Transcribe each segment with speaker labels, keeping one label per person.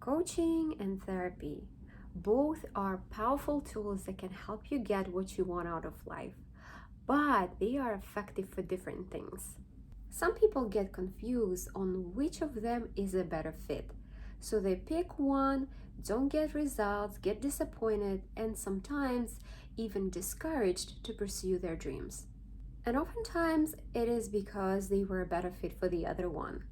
Speaker 1: Coaching and therapy, both are powerful tools that can help you get what you want out of life, but they are effective for different things. Some people get confused on which of them is a better fit, so they pick one, don't get results, get disappointed, and sometimes even discouraged to pursue their dreams. And oftentimes it is because they were a better fit for the other one.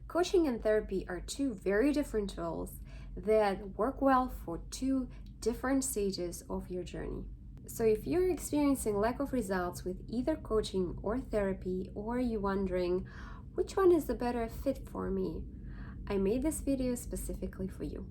Speaker 1: Coaching and therapy are two very different tools that work well for two different stages of your journey. So if you're experiencing lack of results with either coaching or therapy, or you're wondering which one is the better fit for me, I made this video specifically for you.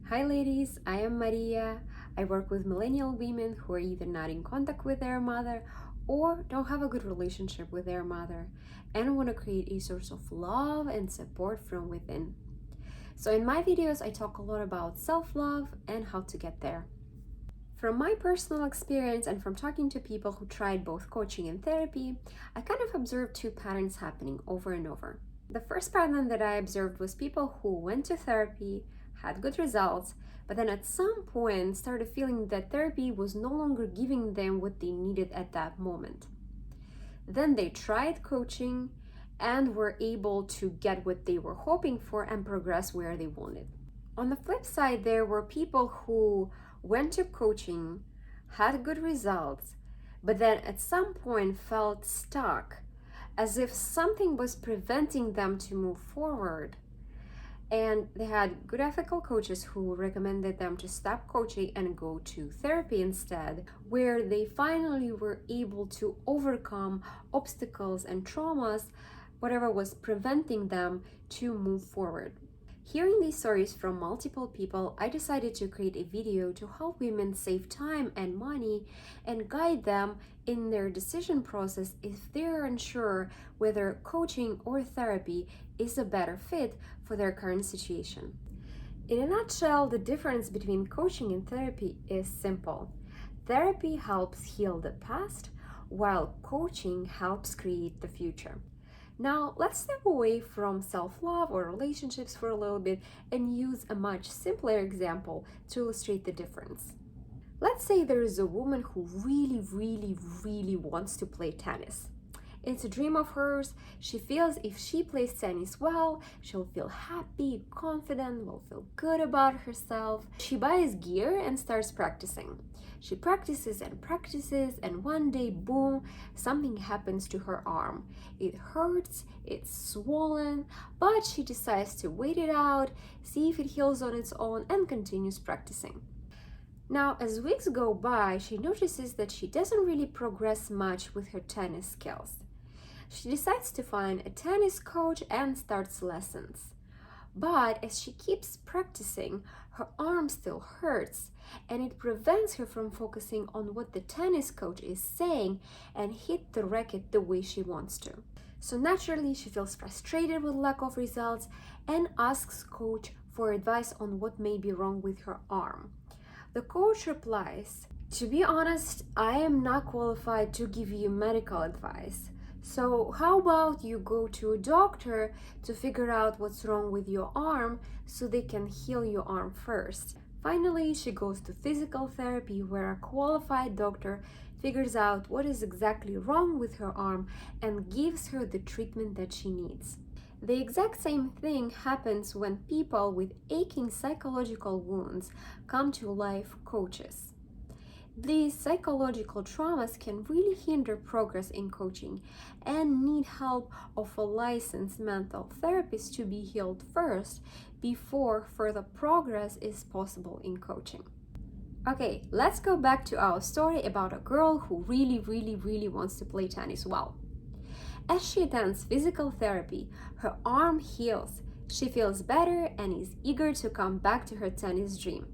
Speaker 1: Hi ladies, I am Maria. I work with millennial women who are either not in contact with their mother or don't have a good relationship with their mother and want to create a source of love and support from within. So in my videos, I talk a lot about self-love and how to get there. From my personal experience and from talking to people who tried both coaching and therapy, I kind of observed two patterns happening over and over. The first pattern that I observed was people who went to therapy, had good results, but then at some point started feeling that therapy was no longer giving them what they needed at that moment. Then they tried coaching and were able to get what they were hoping for and progress where they wanted. On the flip side, there were people who went to coaching, had good results, but then at some point felt stuck, as if something was preventing them to move forward. And they had good ethical coaches who recommended them to stop coaching and go to therapy instead, where they finally were able to overcome obstacles and traumas, whatever was preventing them to move forward. Hearing these stories from multiple people, I decided to create a video to help women save time and money and guide them in their decision process if they're unsure whether coaching or therapy is a better fit for their current situation. In a nutshell, the difference between coaching and therapy is simple. Therapy helps heal the past, while coaching helps create the future. Now, let's step away from self-love or relationships for a little bit and use a much simpler example to illustrate the difference. Let's say there is a woman who really wants to play tennis. It's a dream of hers. She feels if she plays tennis well, she'll feel happy, confident, will feel good about herself. She buys gear and starts practicing. She practices, and one day, boom, something happens to her arm. It hurts, it's swollen, but she decides to wait it out, see if it heals on its own, and continues practicing. Now, as weeks go by, she notices that she doesn't really progress much with her tennis skills. She decides to find a tennis coach and starts lessons. But as she keeps practicing, her arm still hurts, and it prevents her from focusing on what the tennis coach is saying and hit the racket the way she wants to. So naturally, she feels frustrated with lack of results and asks coach for advice on what may be wrong with her arm. The coach replies, "To be honest, I am not qualified to give you medical advice. So how about you go to a doctor to figure out what's wrong with your arm so they can heal your arm first." Finally, she goes to physical therapy where a qualified doctor figures out what is exactly wrong with her arm and gives her the treatment that she needs. The exact same thing happens when people with aching psychological wounds come to life coaches. These psychological traumas can really hinder progress in coaching and need help of a licensed mental therapist to be healed first before further progress is possible in coaching. Okay, let's go back to our story about a girl who really wants to play tennis well. As she attends physical therapy, her arm heals, she feels better and is eager to come back to her tennis dream.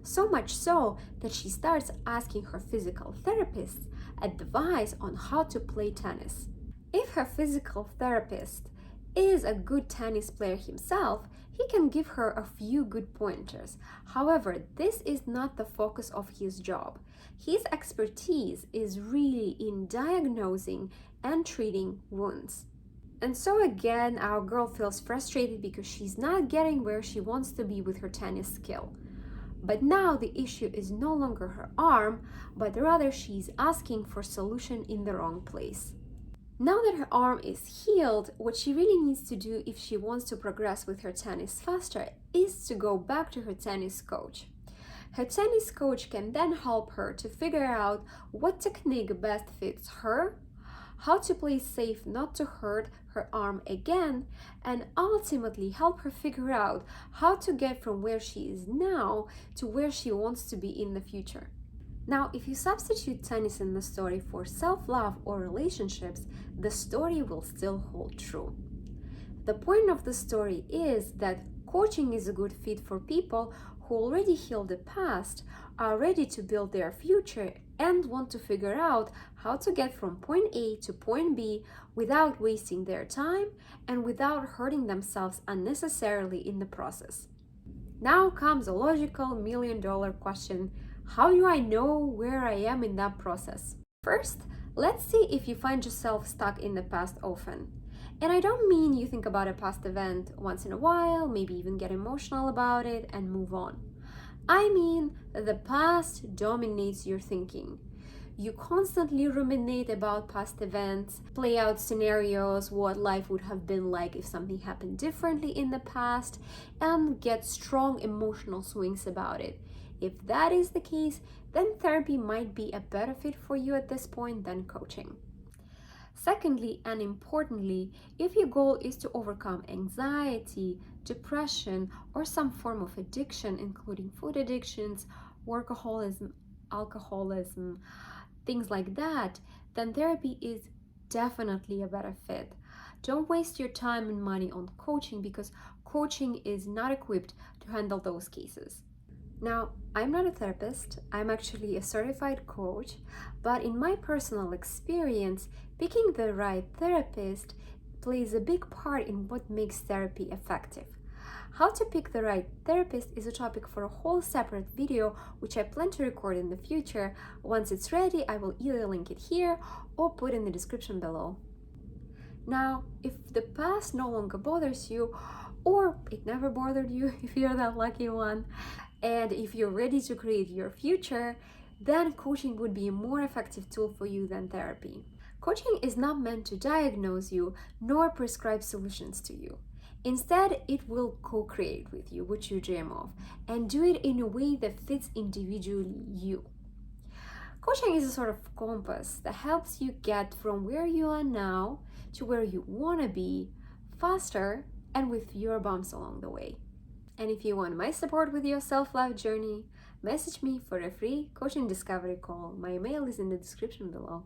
Speaker 1: So much so that she starts asking her physical therapist advice on how to play tennis. If her physical therapist is a good tennis player himself, he can give her a few good pointers. However, this is not the focus of his job. His expertise is really in diagnosing and treating wounds. And so again, our girl feels frustrated because she's not getting where she wants to be with her tennis skill. But now the issue is no longer her arm, but rather she's asking for solution in the wrong place. Now that her arm is healed, what she really needs to do if she wants to progress with her tennis faster is to go back to her tennis coach. Her tennis coach can then help her to figure out what technique best fits her, how to play safe not to hurt her arm again, and ultimately help her figure out how to get from where she is now to where she wants to be in the future. Now, if you substitute tennis in the story for self-love or relationships, the story will still hold true. The point of the story is that coaching is a good fit for people who already healed the past, are ready to build their future, and want to figure out how to get from point A to point B without wasting their time and without hurting themselves unnecessarily in the process. Now comes a logical million-dollar question. How do I know where I am in that process? First, let's see if you find yourself stuck in the past often. And I don't mean you think about a past event once in a while, maybe even get emotional about it and move on. I mean the past dominates your thinking. You constantly ruminate about past events, play out scenarios, what life would have been like if something happened differently in the past, and get strong emotional swings about it. If that is the case, then therapy might be a better fit for you at this point than coaching. Secondly, and importantly, if your goal is to overcome anxiety, depression, or some form of addiction, including food addictions, workaholism, alcoholism, things like that, then therapy is definitely a better fit. Don't waste your time and money on coaching because coaching is not equipped to handle those cases. Now, I'm not a therapist, I'm actually a certified coach, but in my personal experience, picking the right therapist plays a big part in what makes therapy effective. How to pick the right therapist is a topic for a whole separate video, which I plan to record in the future. Once it's ready, I will either link it here or put in the description below. Now, if the past no longer bothers you, or it never bothered you if you're that lucky one, and if you're ready to create your future, then coaching would be a more effective tool for you than therapy. Coaching is not meant to diagnose you nor prescribe solutions to you. Instead, it will co-create with you what you dream of and do it in a way that fits individually you. Coaching is a sort of compass that helps you get from where you are now to where you want to be faster and with fewer bumps along the way. And if you want my support with your self-love journey, message me for a free coaching discovery call. My email is in the description below.